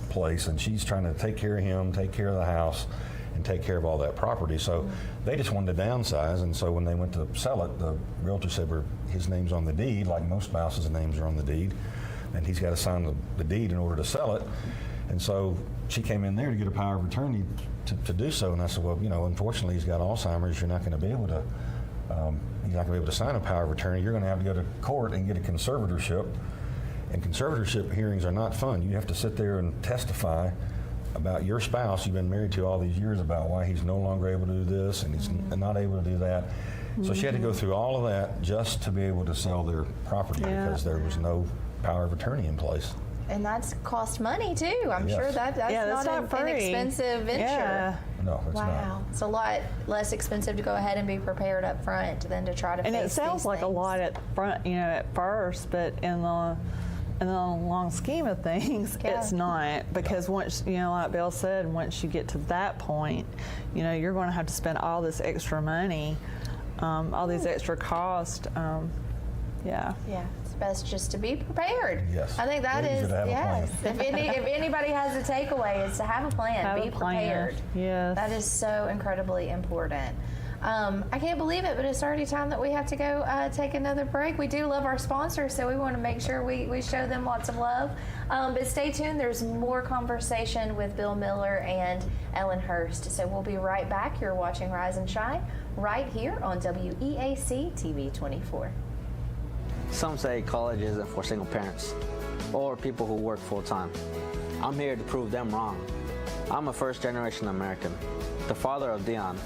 place, and she's trying to take care of him, take care of the house, and take care of all that property. So they just wanted to downsize, and so when they went to sell it, the realtor said, his name's on the deed, like most spouses' names are on the deed, and he's got to sign the deed in order to sell it. And so she came in there to get a power of attorney to do so, and I said, well, unfortunately he's got Alzheimer's. You're not going to be able to sign a power of attorney. You're going to have to go to court and get a conservatorship. And conservatorship hearings are not fun. You have to sit there and testify about your spouse you've been married to all these years, about why he's no longer able to do this and he's not able to do that. So she had to go through all of that just to be able to sell their property because there was no power of attorney in place. And that's cost money too. I'm sure that's not an inexpensive venture. Yeah. No, it's not. Wow. It's a lot less expensive to go ahead and be prepared up front than to try to face these things. And it sounds like a lot at front, at first, but in the long scheme of things, it's not, because once, like Bill said, once you get to that point, you're going to have to spend all this extra money, all these extra costs. Yeah, it's best just to be prepared. Yes. I think that is, yes. If anybody has a takeaway, is to have a plan, be prepared. Yes. That is so incredibly important. I can't believe it, but it's already time that we have to go take another break. We do love our sponsors, so we want to make sure we show them lots of love. But stay tuned. There's more conversation with Bill Miller and Ellen Hurst. So we'll be right back. You're watching Rise and Shine right here on WEAC TV 24. Some say college isn't for single parents or people who work full-time. I'm here to prove them wrong. I'm a first-generation American, the father of Dion,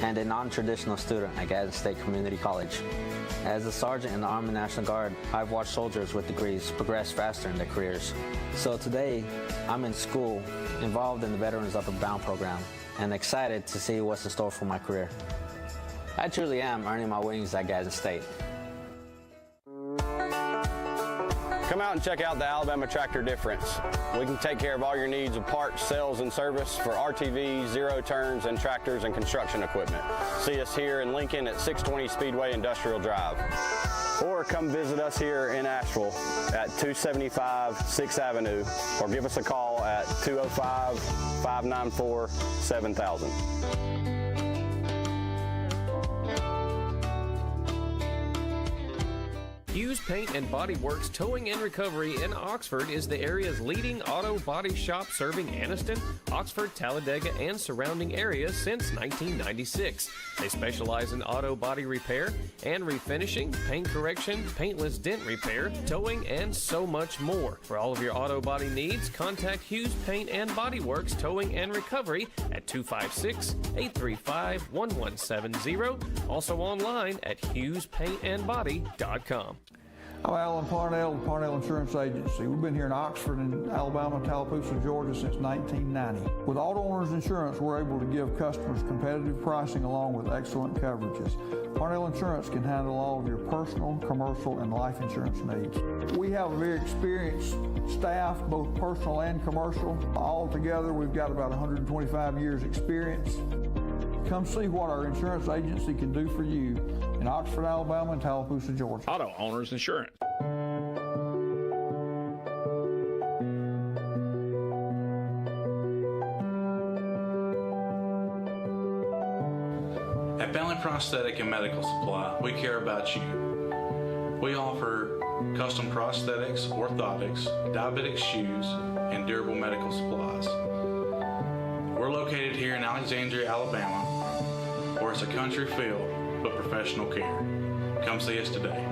and a non-traditional student at Gadsden State Community College. As a sergeant in the Army National Guard, I've watched soldiers with degrees progress faster in their careers. So today, I'm in school, involved in the Veterans Upward Bound program, and excited to see what's in store for my career. I truly am earning my wings at Gadsden State. Come out and check out the Alabama Tractor Difference. We can take care of all your needs of parts, sales, and service for RTVs, zero-turns, and tractors and construction equipment. See us here in Lincoln at 620 Speedway Industrial Drive. Or come visit us here in Asheville at 275 6th Avenue, or give us a call at 205-594-7000. Hughes Paint and Body Works Towing and Recovery in Oxford is the area's leading auto body shop, serving Anniston, Oxford, Talladega, and surrounding areas since 1996. They specialize in auto body repair and refinishing, paint correction, paintless dent repair, towing, and so much more. For all of your auto body needs, contact Hughes Paint and Body Works Towing and Recovery at 256-835-1170. Also online at HughesPaintandBody.com. I'm Alan Parnell, Parnell Insurance Agency. We've been here in Oxford and Alabama, Tallapoosa, Georgia since 1990. With Auto Owners Insurance, we're able to give customers competitive pricing along with excellent coverages. Parnell Insurance can handle all of your personal, commercial, and life insurance needs. We have a very experienced staff, both personal and commercial. All together, we've got about 125 years experience. Come see what our insurance agency can do for you in Oxford, Alabama, and Tallapoosa, Georgia. Auto Owners Insurance. At Family Prosthetic and Medical Supply, we care about you. We offer custom prosthetics, orthotics, diabetic shoes, and durable medical supplies. We're located here in Alexandria, Alabama, where it's a country feel but professional care. Come see us today.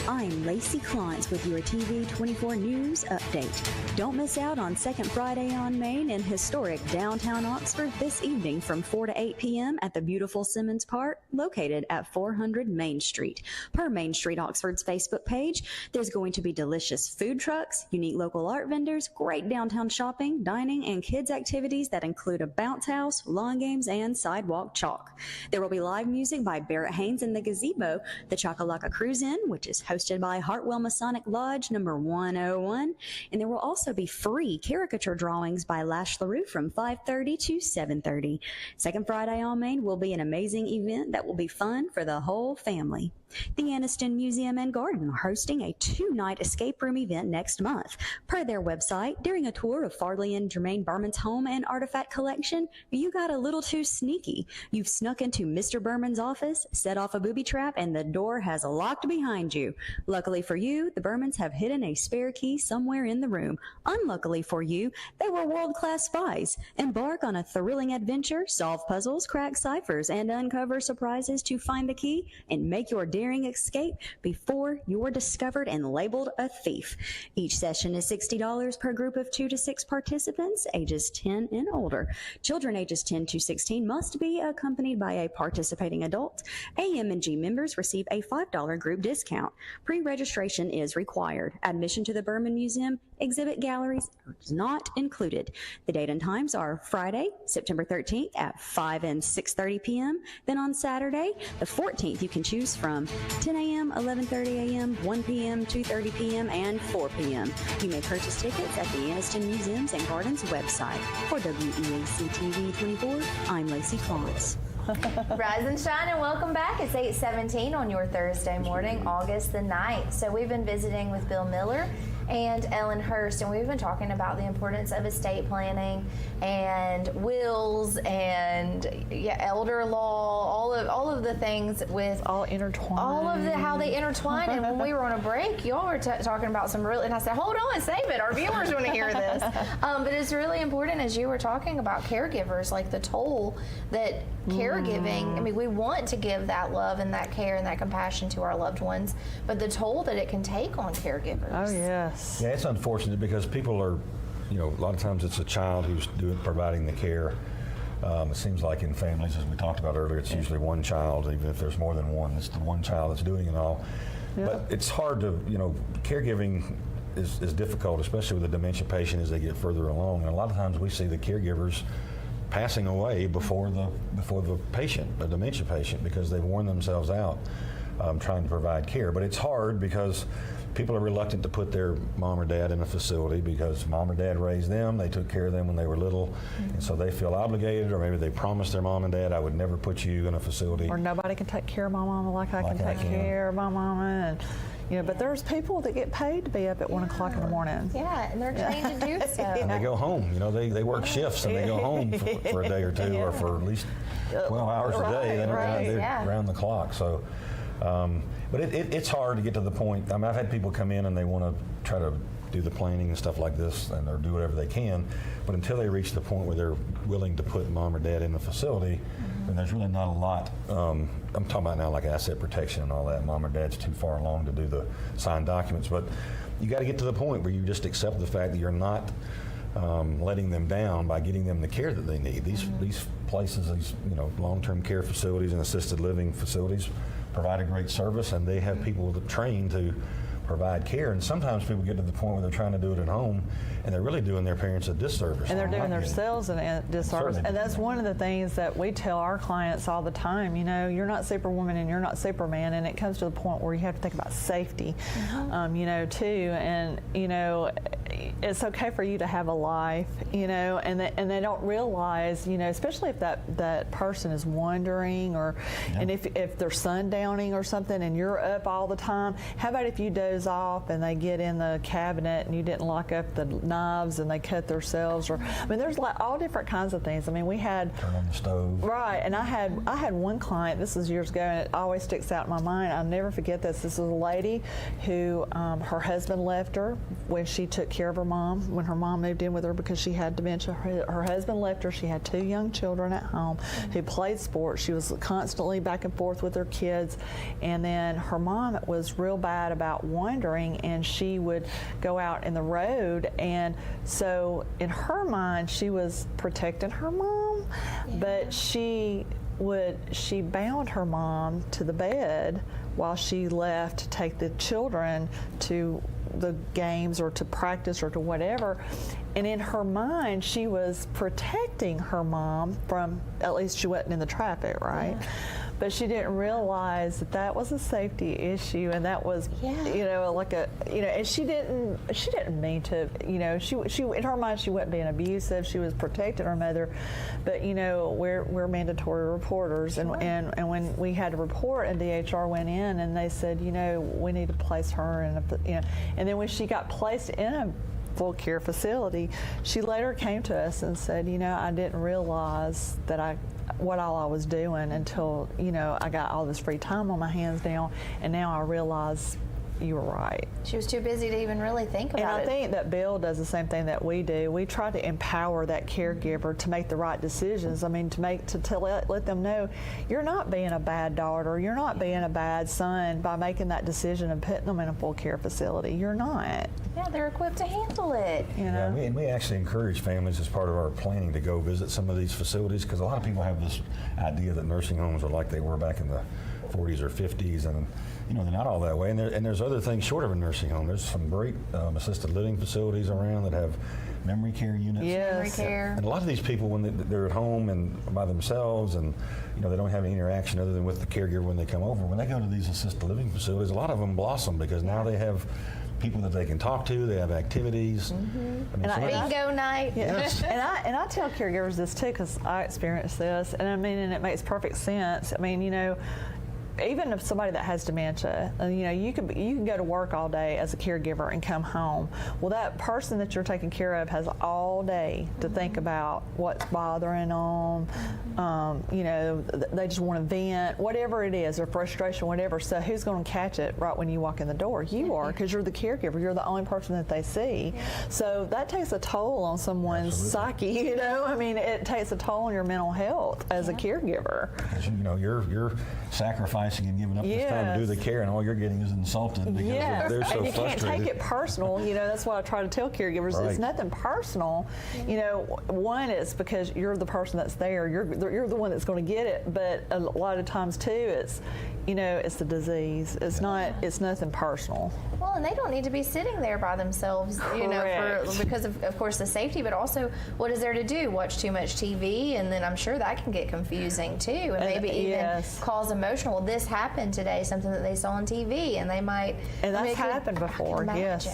I'm Lacey Klontz with your TV 24 News Update. Don't miss out on Second Friday on Main in historic downtown Oxford this evening from 4 to 8 p.m. at the beautiful Simmons Park, located at 400 Main Street. Per Main Street Oxford's Facebook page, there's going to be delicious food trucks, unique local art vendors, great downtown shopping, dining, and kids' activities that include a bounce house, lawn games, and sidewalk chalk. There will be live music by Barrett Haynes and the Gazebo, the Chakalaka Cruise Inn, which is Adventures, hosted by Hartwell Masonic Lodge number 101. And there will also be free caricature drawings by Lash LaRue from 5:30 to 7:30. Second Friday on Main will be an amazing event that will be fun for the whole family. The Anniston Museum and Garden are hosting a 2-night escape room event next month. Per their website, during a tour of Farley and Jermaine Berman's home and artifact collection, you got a little too sneaky. You've snuck into Mr. Berman's office, set off a booby trap, and the door has locked behind you. Luckily for you, the Bermans have hidden a spare key somewhere in the room. Unluckily for you, they were world-class spies. Embark on a thrilling adventure, solve puzzles, crack ciphers, and uncover surprises to find the key and make your daring escape before you're discovered and labeled a thief. Each session is $60 per group of 2 to 6 participants, ages 10 and older. Children ages 10 to 16 must be accompanied by a participating adult. AM&G members receive a $5 group discount. Pre-registration is required. Admission to the Berman Museum exhibit galleries is not included. The date and times are Friday, September 13th at 5 and 6:30 p.m. Then on Saturday, the 14th, you can choose from 10 a.m., 11:30 a.m., 1 p.m., 2:30 p.m., and 4 p.m. You may purchase tickets at the Anniston Museums and Gardens website. For WEAC TV 24, I'm Lacey Collins. Rise and shine and welcome back. It's 8:17 on your Thursday morning, August the 9th. So we've been visiting with Bill Miller and Ellen Hurst, and we've been talking about the importance of estate planning and wills and elder law, all of the things with all intertwined, all of how they intertwine. And when we were on a break, y'all were talking about some real, and I said, hold on, save it. Our viewers want to hear this. But it's really important, as you were talking about caregivers, like the toll that caregiving. I mean, we want to give that love and that care and that compassion to our loved ones, but the toll that it can take on caregivers. Oh yes. Yeah, it's unfortunate because people are, a lot of times it's a child who's providing the care. It seems like in families, as we talked about earlier, it's usually one child, even if there's more than one, it's the one child that's doing it all. Yep. But it's hard to, caregiving is difficult, especially with a dementia patient as they get further along. And a lot of times we see the caregivers passing away before the patient, the dementia patient, because they've worn themselves out trying to provide care. But it's hard because people are reluctant to put their mom or dad in a facility because mom or dad raised them, they took care of them when they were little, and so they feel obligated, or maybe they promised their mom and dad, I would never put you in a facility. Or nobody can take care of my mama like I can take care of my mama. And but there's people that get paid to be up at 1 o'clock in the morning. Yeah, and they're trained to do so. And they go home, they work shifts and they go home for a day or two, or for at least 12 hours a day. They're around the clock. So. But it's hard to get to the point. I mean, I've had people come in and they want to try to do the planning and stuff like this, or do whatever they can, but until they reach the point where they're willing to put mom or dad in the facility, then there's really not a lot. I'm talking about now like asset protection and all that. Mom or dad's too far along to do the signed documents, but you got to get to the point where you just accept the fact that you're not letting them down by getting them the care that they need. These places, these long-term care facilities and assisted living facilities provide a great service, and they have people trained to provide care. And sometimes people get to the point where they're trying to do it at home, and they're really doing their parents a disservice. And they're doing themselves a disservice. And that's one of the things that we tell our clients all the time. You're not Superwoman and you're not Superman, and it comes to the point where you have to think about safety, too. And it's okay for you to have a life, and they don't realize, especially if that person is wandering, or and if they're sundowning or something, and you're up all the time. How about if you doze off and they get in the cabinet and you didn't lock up the knives and they cut themselves? Or there's all different kinds of things. We had turn on the stove. Right, and I had one client. This was years ago, and it always sticks out in my mind. I'll never forget this. This was a lady who her husband left her when she took care of her mom, when her mom moved in with her because she had dementia. Her husband left her. She had 2 young children at home who played sports. She was constantly back and forth with her kids, and then her mom was real bad about wandering, and she would go out in the road, and so in her mind she was protecting her mom, but she bound her mom to the bed while she left to take the children to the games or to practice or to whatever. And in her mind, she was protecting her mom from, at least she wasn't in the traffic, right? but she didn't realize that that was a safety issue, and that was, you know, like a, you know, and she didn't mean to, you know, she in her mind she wasn't being abusive. She was protecting her mother, but you know, we're mandatory reporters, and when we had to report, and DHR went in and they said, you know, we need to place her in a, you know, and then when she got placed in a full care facility, she later came to us and said, you know, I didn't realize that what all I was doing until, you know, I got all this free time on my hands now, and now I realize you were right. She was too busy to even really think about it. And I think that Bill does the same thing that we do. We try to empower that caregiver to make the right decisions. I mean, to let them know you're not being a bad daughter, you're not being a bad son by making that decision and putting them in a full care facility. You're not. Yeah, they're equipped to handle it. You know? Yeah, and we actually encourage families as part of our planning to go visit some of these facilities, because a lot of people have this idea that nursing homes are like they were back in the 40s or 50s, and you know, they're not all that way. And there's other things short of a nursing home. There's some great assisted living facilities around that have memory care units. Yes. Memory care. And a lot of these people, when they're at home and by themselves, and you know, they don't have any interaction other than with the caregiver when they come over. When they go to these assisted living facilities, a lot of them blossom because now they have people that they can talk to. They have activities. Mm-hmm. I mean, bingo night. Yes. and I tell caregivers this too, because I experienced this, and I mean, and it makes perfect sense. I mean, you know, even if somebody that has dementia, you know, you can go to work all day as a caregiver and come home. Well, that person that you're taking care of has all day to think about what's bothering them. You know, they just want to vent, whatever it is, or frustration, whatever. So who's going to catch it right when you walk in the door? You are, because you're the caregiver. You're the only person that they see. So that takes a toll on someone's psyche. You know, I mean, it takes a toll on your mental health as a caregiver. You know, you're sacrificing and giving up this time to do the care, and all you're getting is insulted because they're so and you frustrated. can't take it personal. You know, that's what I try to tell caregivers. Right. It's nothing personal. You know, one is because you're the person that's there. You're the one that's going to get it. But a lot of times too, it's, you know, it's the disease. It's not. It's nothing personal. Well, and they don't need to be sitting there by themselves, you know, because of course the safety, but also what is there to do? Watch too much TV, and then I'm sure that can get confusing too, and maybe even cause emotional. Well, this happened today, something that they saw on TV, and they might. And that's happened before. Yes.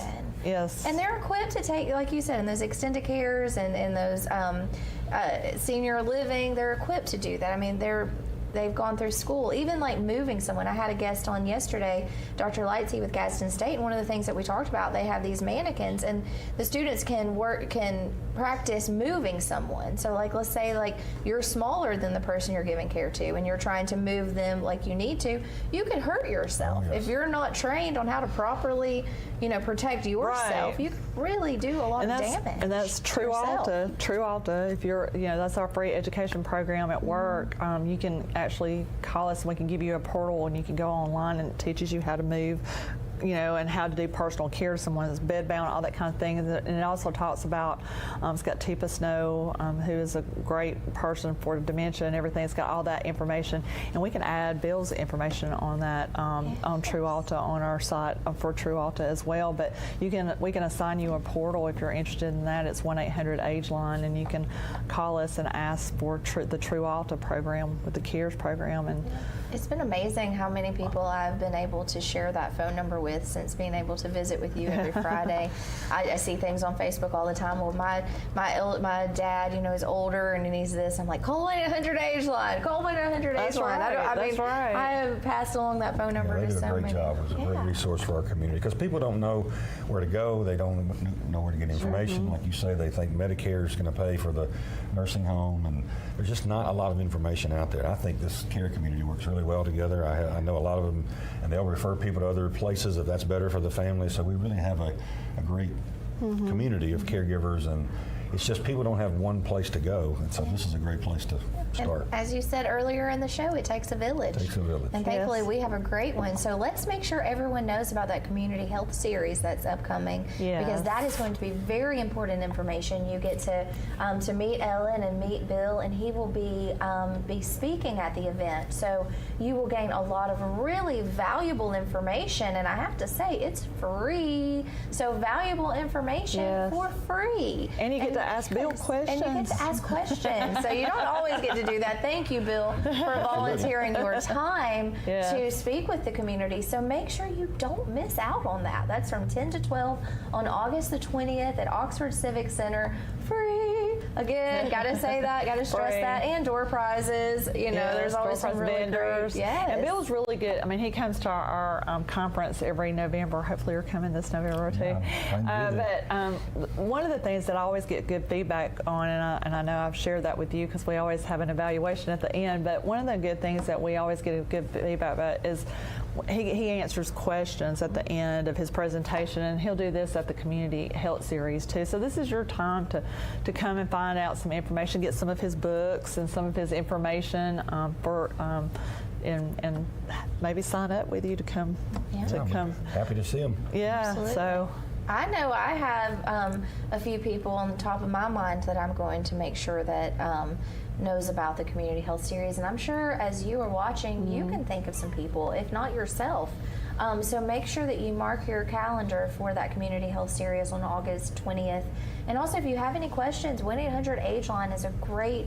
Yes. And they're equipped to take, like you said, in those extended cares and those senior living, they're equipped to do that. I mean, they've gone through school, even like moving someone. I had a guest on yesterday, Dr. Lightsey with Gadsden State, and one of the things that we talked about, they have these mannequins, and the students can practice moving someone. So like, let's say like you're smaller than the person you're giving care to, and you're trying to move them like you need to, you could hurt yourself. If you're not trained on how to properly, you know, protect yourself, you could really do a lot of damage. And that's True Alta. True Alta, if you're, you know, that's our free education program at work. You can actually call us and we can give you a portal, and you can go online, and it teaches you how to move, you know, and how to do personal care to someone that's bedbound, all that kind of thing. And it also talks about, it's got Teepa Snow, who is a great person for dementia and everything. It's got all that information, and we can add Bill's information on that on True Alta on our site for True Alta as well. But we can assign you a portal if you're interested in that. It's 1-800-AGE-LINE, and you can call us and ask for the True Alta program with the CARES program. And it's been amazing how many people I've been able to share that phone number with since being able to visit with you every Friday. I see things on Facebook all the time. Well, my dad, you know, is older and he needs this. I'm like, call 1-800-AGE-LINE. Call 1-800-AGE-LINE. I have passed along that phone number to so many. They did a great job. It was a great resource for our community, because people don't know where to go. They don't know where to get information. Like you say, they think Medicare is going to pay for the nursing home, and there's just not a lot of information out there. I think this care community works really well together. I know a lot of them, and they'll refer people to other places if that's better for the family. So we really have a great community of caregivers, and it's just people don't have one place to go, and so this is a great place to start. And as you said earlier in the show, it takes a village. It takes a village. And thankfully we have a great one. So let's make sure everyone knows about that community health series that's upcoming, because that is going to be very important information. You get to meet Ellen and meet Bill, and he will be speaking at the event. So you will gain a lot of really valuable information, and I have to say it's free. So valuable information for free. And you get to ask Bill questions. And you get to ask questions. So you don't always get to do that. Thank you, Bill, for volunteering your time to speak with the community. So make sure you don't miss out on that. That's from 10 to 12 on August the 20th at Oxford Civic Center. Free. Again, got to say that, got to stress that. And door prizes. You know, there's always some really vendors. great. Yes. And Bill's really good. I mean, he comes to our conference every November. Hopefully you're coming this November too. But one of the things that I always get good feedback on, and I know I've shared that with you because we always have an evaluation at the end, but one of the good things that we always get good feedback about is he answers questions at the end of his presentation, and he'll do this at the Community Health Series too. So this is your time to come and find out some information, get some of his books and some of his information and maybe sign up with you to come. Happy to see him. Yeah. Absolutely. So I know I have a few people on the top of my mind that I'm going to make sure that knows about the Community Health Series, and I'm sure as you are watching, you can think of some people, if not yourself. So make sure that you mark your calendar for that Community Health Series on August 20th. And also, if you have any questions, 1-800-AGE-LINE is a great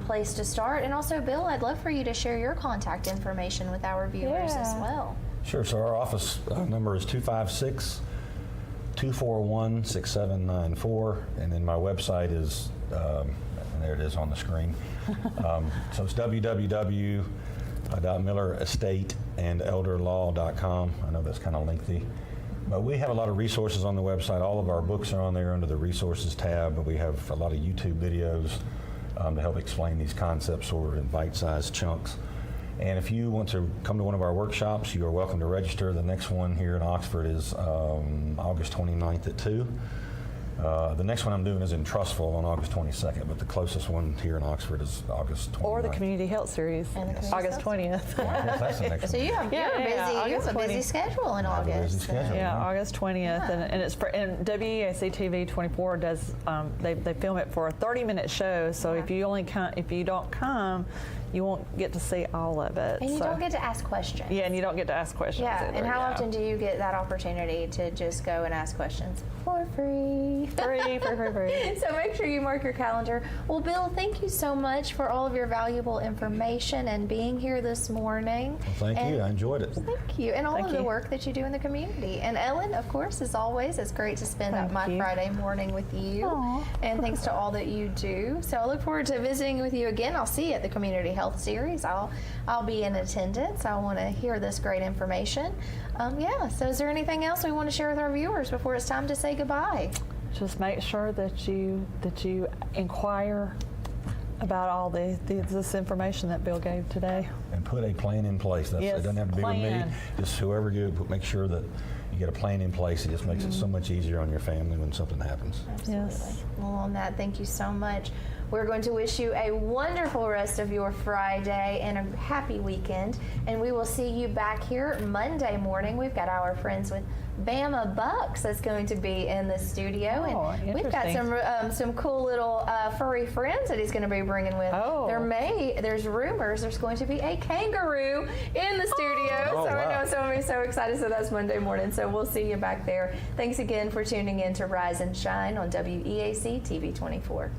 place to start. And also, Bill, I'd love for you to share your contact information with our viewers as well. Sure. So our office number is 256-241-6794, and then my website is, there it is on the screen. So it's www.millerestateandelderlaw.com. I know that's kind of lengthy, but we have a lot of resources on the website. All of our books are on there under the resources tab, but we have a lot of YouTube videos to help explain these concepts sort of in bite-sized chunks. And if you want to come to one of our workshops, you are welcome to register. The next one here in Oxford is August 29th at 2. The next one I'm doing is in Trussville on August 22nd, but the closest one here in Oxford is August 29th. or the Community Health Series, August 20th. That's the next So one. you have, you have a busy schedule in August. Yeah, August 20th, and it's and WEAC TV 24 does they film it for a 30-minute show. So if you don't come, you won't get to see all of it. And you don't get to ask questions. Yeah, and you don't get to ask questions. Yeah, either, and how often do you get that opportunity to just go and ask questions for free? Free. So make sure you mark your calendar. Well, Bill, thank you so much for all of your valuable information and being here this morning. Well, thank you. I enjoyed it. Thank you. And all of the work that you do in the community. And Ellen, of course, as always, it's great to spend my Friday morning with you. Aww. And thanks to all that you do. So I look forward to visiting with you again. I'll see you at the Community Health Series. I'll be in attendance. I want to hear this great information. So is there anything else we want to share with our viewers before it's time to say goodbye? Just make sure that you inquire about all this information that Bill gave today. And put a plan in place. It doesn't have to be with me. Just whoever you make sure that you get a plan in place. It just makes it so much easier on your family when something happens. Absolutely. Yes. Well, on that, thank you so much. We're going to wish you a wonderful rest of your Friday and a happy weekend. And we will see you back here Monday morning. We've got our friends with Bama Bucks that's going to be in the studio. And we've got some cool little furry friends that he's going to be bringing with. There's rumors there's going to be a kangaroo in the studio. I know some of you are so excited. So that's Monday morning. So we'll see you back there. Thanks again for tuning in to Rise and Shine on WEAC TV 24.